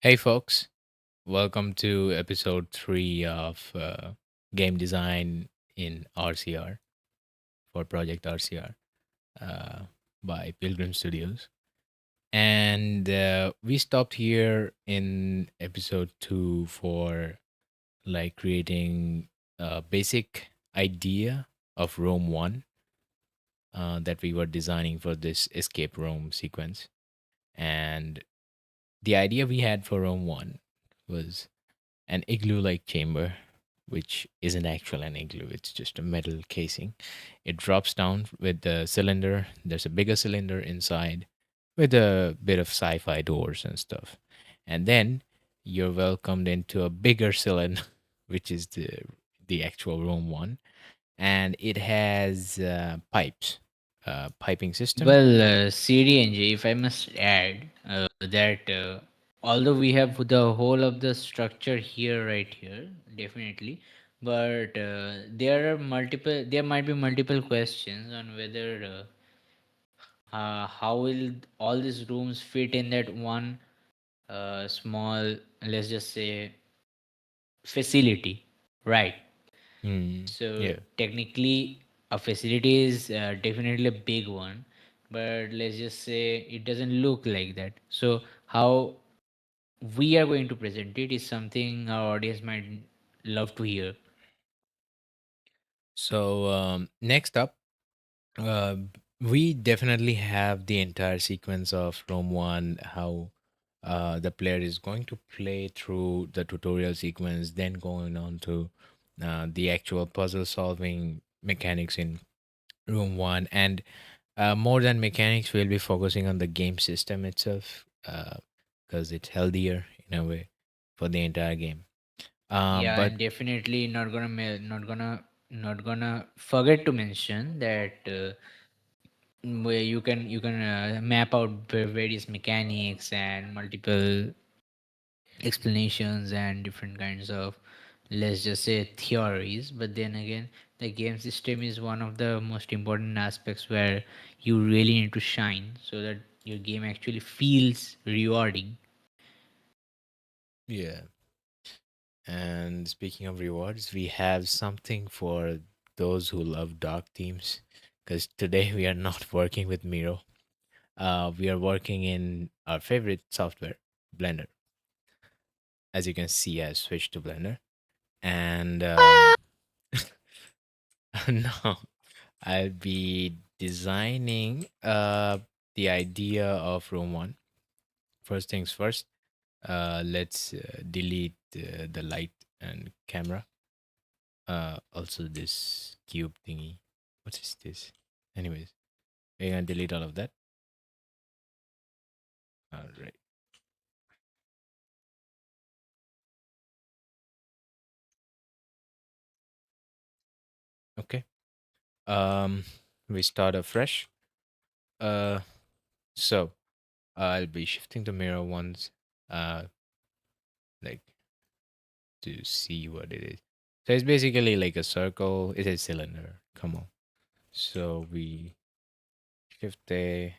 Hey, folks. Welcome to episode 3 of Game Design in RCR for Project RCR uh, by Pilgrim Studios. And we stopped here in episode 2 for like creating a basic idea of Rome 1 that we were designing for this escape room sequence. And the idea we had for Rome 1 was an igloo like chamber, which isn't actual an igloo, it's just a metal casing. It drops down with the cylinder. There's a bigger cylinder inside with a bit of sci fi doors and stuff. And then you're welcomed into a bigger cylinder, which is the actual room one. And it has pipes, piping system. Well, CDNG, if I must add that although we have the whole of the structure here, right here, definitely, but there might be multiple questions on whether how will all these rooms fit in that one small, let's just say, facility, right? Mm, So yeah. technically, a facility is definitely a big one, but let's just say it doesn't look like that. So how we are going to present it is something our audience might love to hear. So next up, Uh, we definitely have the entire sequence of Rome 1, how the player is going to play through the tutorial sequence, then going on to the actual puzzle solving mechanics in Room 1. And more than mechanics, we'll be focusing on the game system itself because it's healthier in a way for the entire game. Yeah, But and definitely not gonna forget to mention that where you can map out various mechanics and multiple explanations and different kinds of, let's just say, theories. But then again, the game system is one of the most important aspects where you really need to shine so that your game actually feels rewarding. yeah. And speaking of rewards, we have something for those who love dark themes. Because today we are not working with Miro. We are working in our favorite software, Blender. As you can see, I switched to Blender. And no, I'll be designing the idea of Room 1. First things first, let's delete the light and camera. Also this cube thingy. What is this? Anyways, we're gonna delete all of that. All right. Okay. Um, we start afresh. Uh, so I'll be shifting the mirror once. Like to see what it is. So it's basically like a circle. It's a cylinder. Come on. So we shift A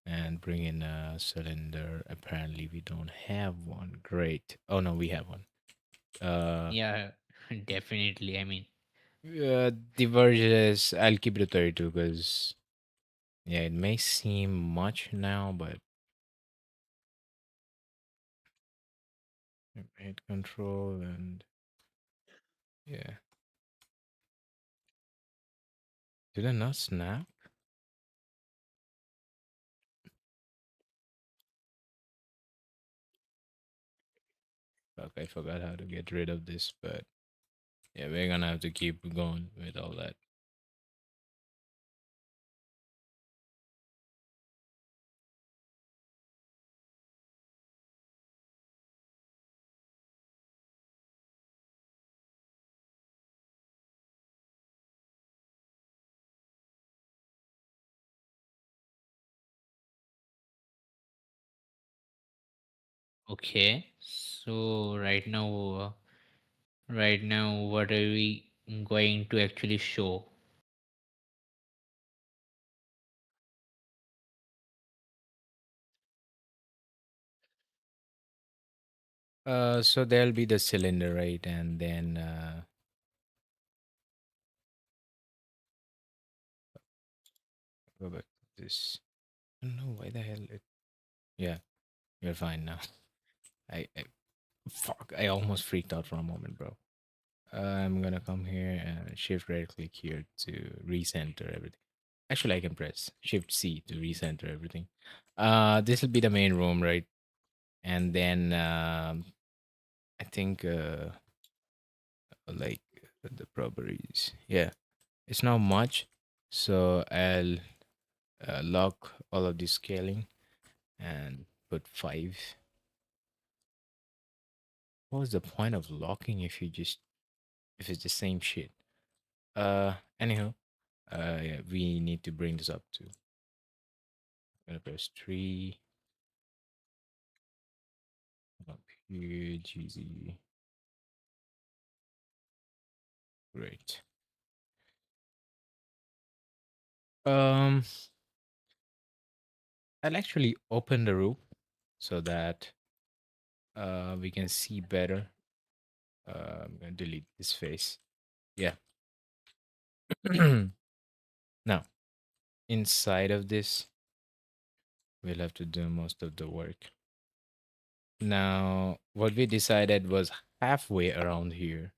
and bring in a cylinder. Apparently we don't have one. Great. Oh no, we have one. Uh, Yeah, definitely. I mean, The verges, I'll keep it to 32 because, yeah, it may seem much now, but hit control and yeah. Did I not snap? Fuck, I forgot how to get rid of this, but yeah, we're gonna have to keep going with all that. okay. So right now, what are we going to actually show? So there'll be the cylinder, right? And then go back to this. I don't know why the hell it. Yeah, you're fine now. I fuck. I almost freaked out for a moment, bro. I'm gonna come here and shift right click here to recenter everything. Actually, I can press Shift C to recenter everything. This will be the main room, right? And then I think like the properties. Yeah, it's not much, so I'll lock all of this scaling and put 5. What was the point of locking if you just if it's the same shit? Anyhow, yeah, we need to bring this up to. I'm gonna press 3 up here. GZ. Great. Um, I'll actually open the roof so that we can see better. I'm gonna delete this face. Yeah. Now, inside of this, we'll have to do most of the work. Now, what we decided was halfway around here,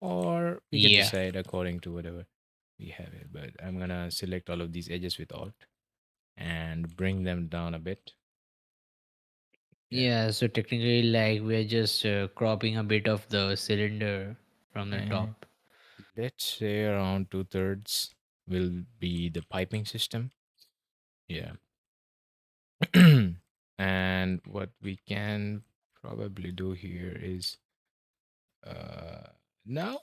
or we can Yeah. decide according to whatever we have it. But I'm gonna select all of these edges with Alt and bring them down a bit. Yeah. Yeah, so technically, like, we're just cropping a bit of the cylinder from the And top. let's say around 2/3 will be the piping system. Yeah. And what we can probably do here is uh now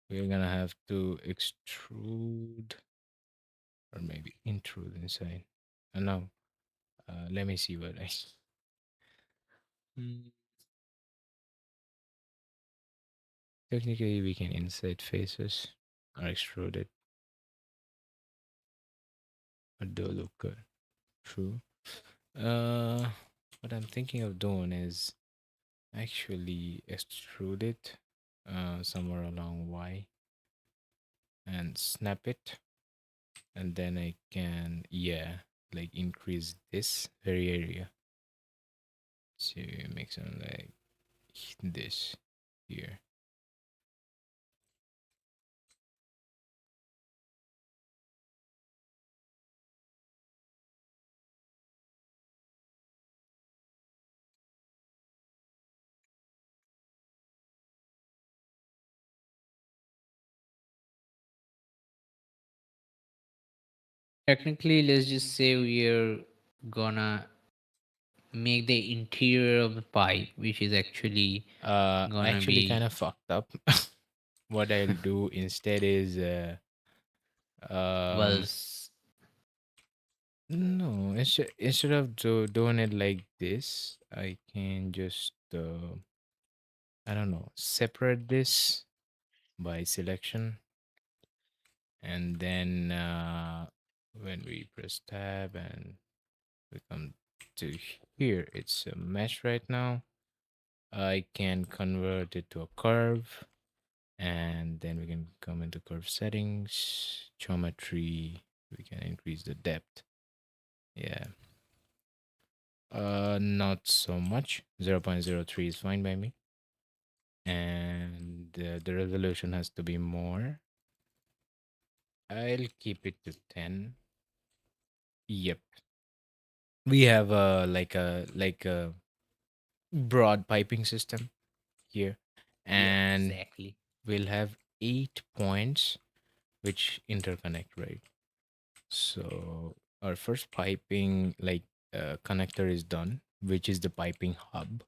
we're gonna have to extrude or maybe intrude inside. No, let me see what I. Mm, Technically, we can insert faces or extrude it, but do look good. True. Uh, what I'm thinking of doing is actually extrude it somewhere along Y and snap it, and then I can, yeah, like increase this very area to make something like this here. Technically, let's just say we're gonna make the interior of the pipe, which is actually gonna Actually, be kind of fucked up. What I'll do instead is, um, was. no, instead of doing it like this, I can just, I don't know, separate this by selection, and then when we press tab and we come to here, it's a mesh right now. I can convert it to a curve, and then we can come into curve settings, geometry. We can increase the depth. Yeah. Not so much. 0.03 is fine by me. And the resolution has to be more. I'll keep it to 10. Yep. We have a broad piping system here, Yeah, and exactly. we'll have 8 points which interconnect, right? So our first piping connector is done, which is the piping hub.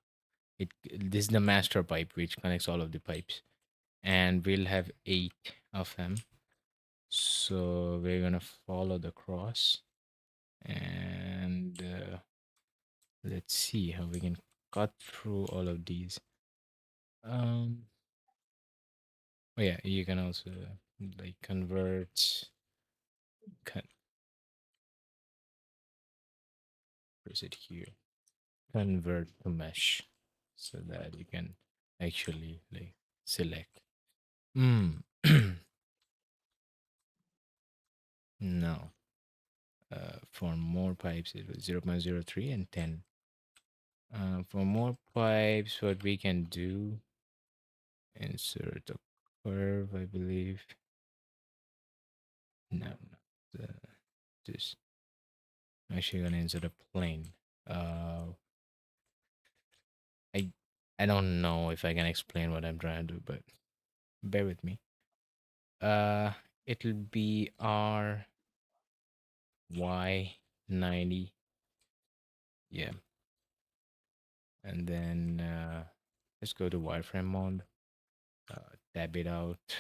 This is the master pipe which connects all of the pipes, and we'll have 8 of them. So we're gonna follow the cross, and let's see how we can cut through all of these. Um, oh yeah, you can also like convert, con- press it here, convert to mesh. so that you can actually like select. Mm. No. For more pipes, it was 0.03 and 10. For more pipes, what we can do, insert a curve, I believe. No, not this. Actually, gonna insert a plane. Uh, I I don't know if I can explain what I'm trying to do, but bear with me. Uh, it'll be RY90. Yeah, and then let's go to wireframe mode. Tab it out.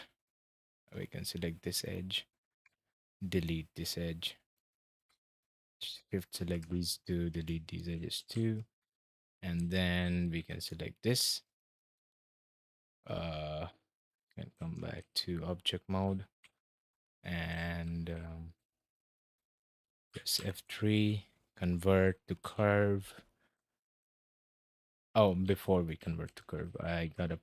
We can select this edge, delete this edge, shift select these two, delete these edges too, and then we can select this. Uh, can come back to object mode and press F3, convert to curve. Oh, before we convert to curve, I gotta.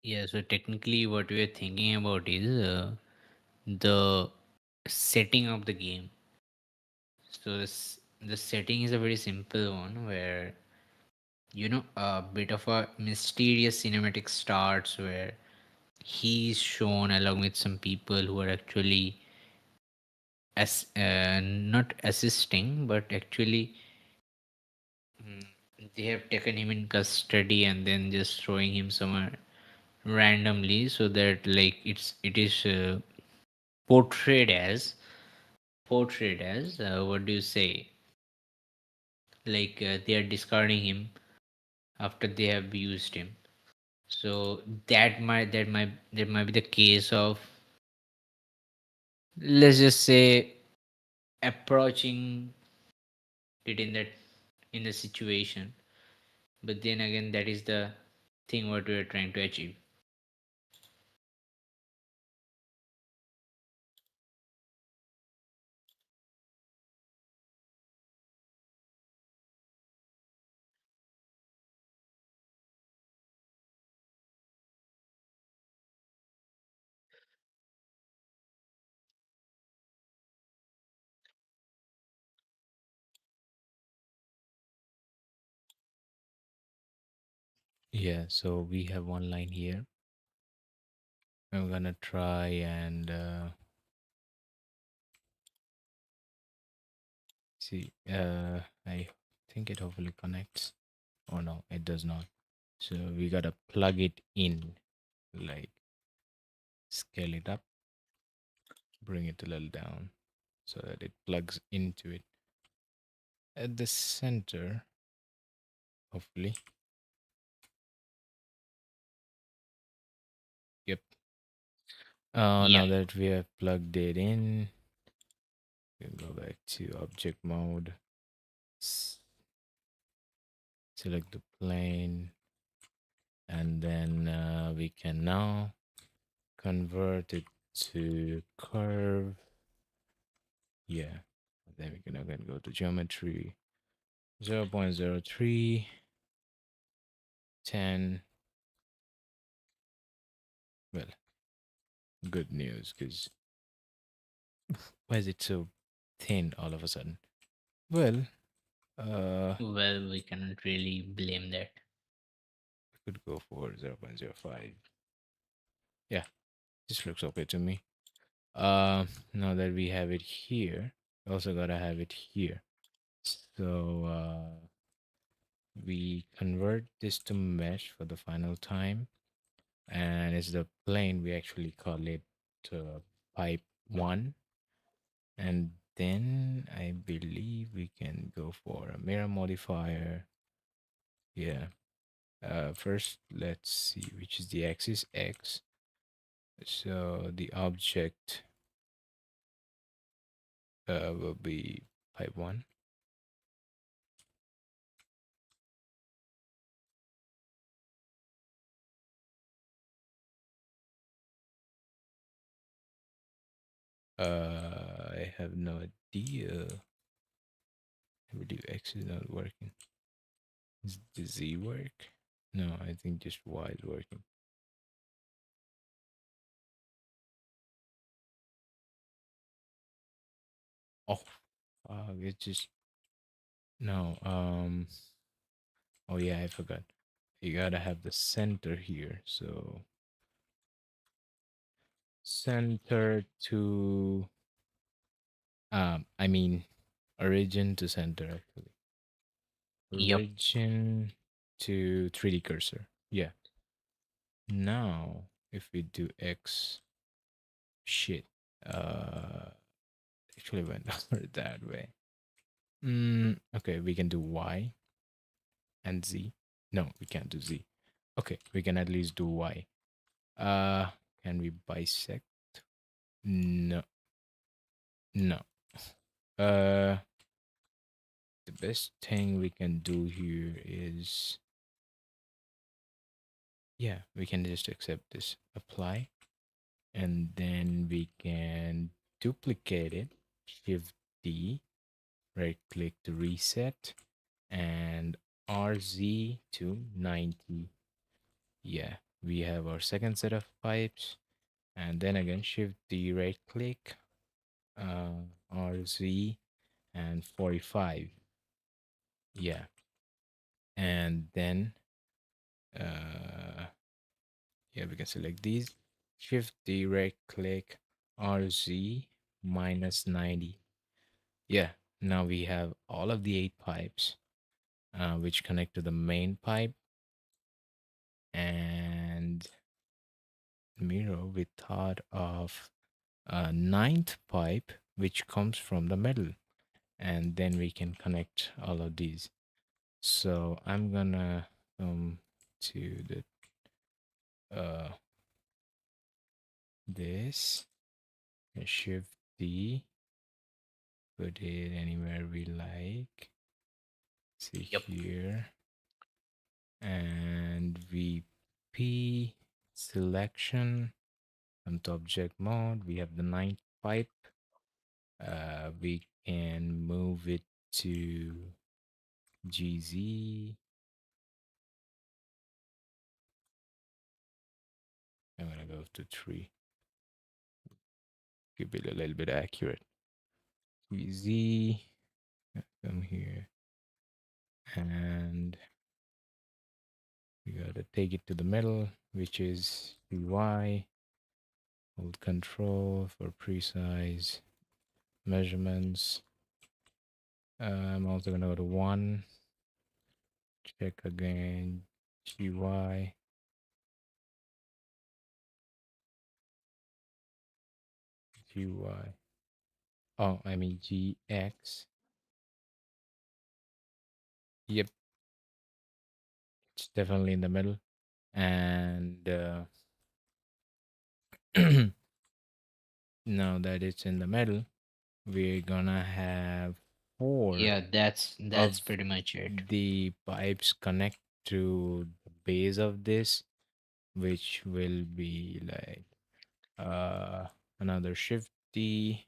Yeah, so technically, what we are thinking about is the setting of the game. So the setting is a very simple one where a bit of a mysterious cinematic starts where he's shown along with some people who are actually as not assisting but actually mm, they have taken him in custody and then just throwing him somewhere randomly so that like it is portrayed as what do you say, like they are discarding him after they have used him. So that might be the case of, let's just say, approaching it in the situation. But then again, that is the thing what we are trying to achieve. Yeah, so we have one line here. I'm gonna try and see. I think it hopefully connects. Oh no, it does not. So we gotta plug it in, like scale it up, bring it a little down, so that it plugs into it at the center. Hopefully, yep. Yeah. Now that we have plugged it in, we can go back to object mode, s- select the plane, and then we can now convert it to curve. Yeah. Then we can again go to geometry 0.03, 10. Well, good news, because why is it so thin all of a sudden? Well, Well, we cannot really blame that. we could go for 0.05. Yeah, this looks okay to me. Now that we have it here, we also gotta have it here. So we convert this to mesh for the final time, and it's the plane. We actually call it pipe one, and then I believe we can go for a mirror modifier. Yeah. First, let's see which is the axis x. So the object will be pipe one. I have no idea. I believe X is not working. Is the Z work? No, I think just Y is working. Oh, it just no. Oh yeah, I forgot. You gotta have the center here. So center to I mean origin to center actually. Yep. Origin to 3D cursor. Yeah. Now if we do X shit. Uh actually went over that way. Okay, we can do Y and Z. No, we can't do Z. Okay, we can at least do Y. Uh can we bisect? No, no. Uh the best thing we can do here is yeah, we can just accept this. Apply. And then we can duplicate it. Shift D, right click to reset, and RZ to 90. Yeah, we have our second set of pipes, and then again shift D, right click, RZ, and 45. Yeah, and then yeah, we can select these. Shift D, right click, RZ minus 90. Yeah, now we have all of the 8 pipes which connect to the main pipe, and Miro, we thought of a ninth pipe which comes from the middle, and then we can connect all of these. So I'm gonna come to the this and shift D, put it anywhere we like. See Yep. here, and VP selection. On the object mode, we have the ninth pipe. We can move it to GZ. I'm gonna go to 3. Keep it a little bit accurate. GZ. Come here, and we gotta take it to the middle, which is Y. Hold Control for precise measurements. I'm also gonna go to 1. Check again. GY. GY. Oh, I mean GX. Yep, it's definitely in the middle. And now that it's in the middle, we're gonna have 4 Yeah, that's of pretty much it. the pipes connect to the base of this, which will be like uh another shift D,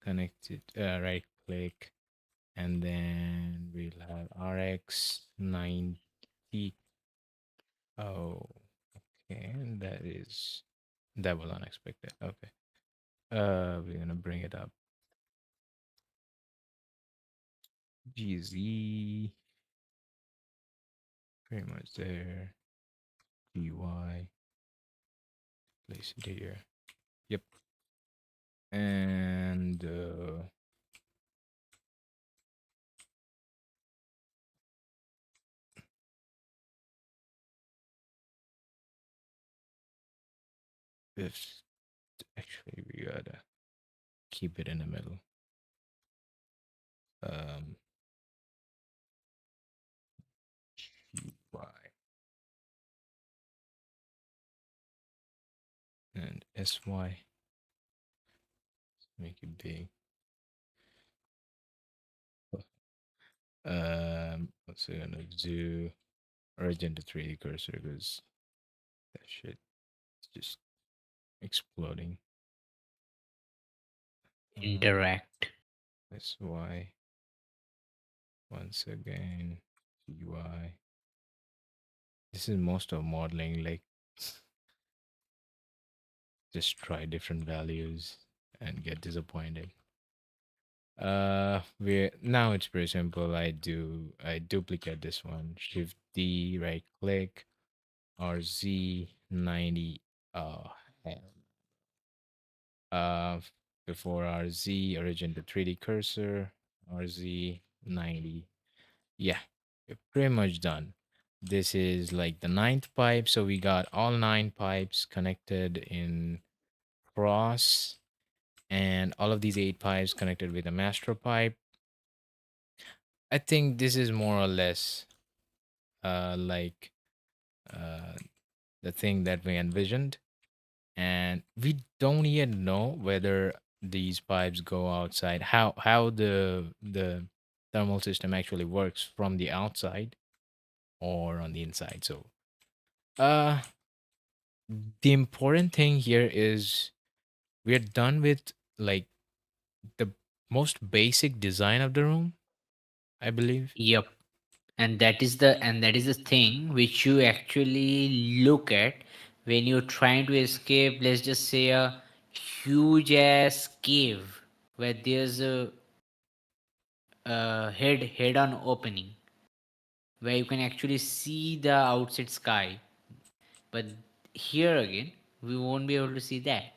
connected, right click, and then we'll have RX 90. Oh, okay, that was unexpected. Okay. We're gonna bring it up. GZ, pretty much there. GY, place it here. Yep. And fifth, actually, we gotta keep it in the middle. Um, GY and SY. Make it big. Also gonna do origin to 3D cursor because that shit is just exploding. interact. That's why once again UI. This is most of modeling, like just try different values and get disappointed. We now it's pretty simple. I duplicate this one, Shift D, right click, RZ90. Oh hell. Uh, before RZ, origin to 3D cursor, RZ90. Yeah, we're pretty much done. This is like the ninth pipe, so we got all nine pipes connected in cross, and all of these eight pipes connected with a master pipe. I think this is more or less like uh, the thing that we envisioned, and we don't yet know whether these pipes go outside. How the thermal system actually works from the outside or on the inside. So, uh, the important thing here is we're done with like the most basic design of the room, I believe. Yep. And that is the thing which you actually look at when you're trying to escape, let's just say, a huge ass cave where there's a head on opening where you can actually see the outside sky. But here again, we won't be able to see that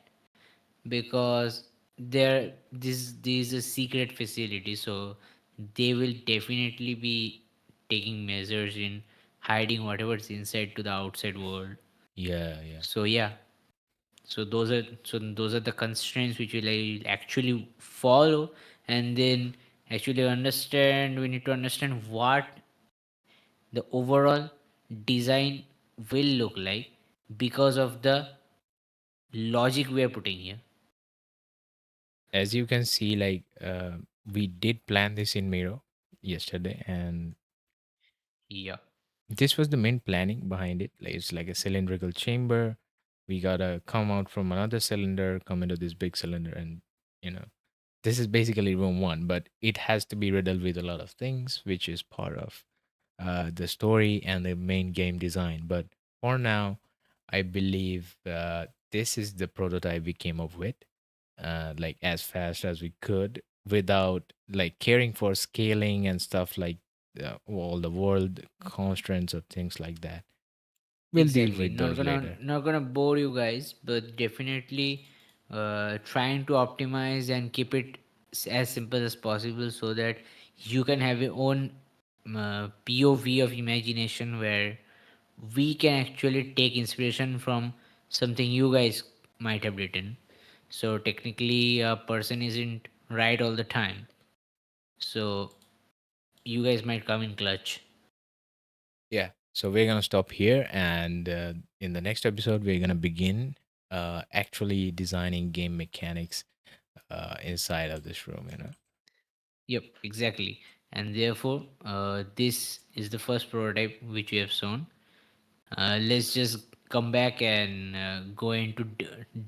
because this is a secret facility, so they will definitely be taking measures in hiding whatever's inside to the outside world. Yeah, yeah. So yeah, so those are the constraints which we like actually follow, and then actually understand. We need to understand what the overall design will look like because of the logic we are putting here. As you can see, like we did plan this in Miro yesterday, and Yeah. this was the main planning behind it. Like it's like a cylindrical chamber. We gotta come out from another cylinder, come into this big cylinder, and you know, this is basically room one, but it has to be riddled with a lot of things, which is part of the story and the main game design. But for now, I believe this is the prototype we came up with, like as fast as we could without like caring for scaling and stuff like all the world constraints or things like that. We'll deal Exactly. with Not those gonna later. not gonna bore you guys, but definitely trying to optimize and keep it as simple as possible so that you can have your own POV of imagination where we can actually take inspiration from something you guys might have written. So technically, a person isn't right all the time. So you guys might come in clutch. Yeah. So we're gonna stop here, and in the next episode, we're gonna begin actually designing game mechanics inside of this room. You know. Yep, exactly. And therefore, this is the first prototype which we have shown. Let's just come back and go into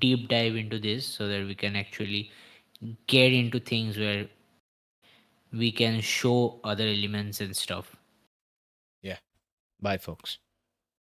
deep dive into this so that we can actually get into things where we can show other elements and stuff. Yeah. Bye, folks.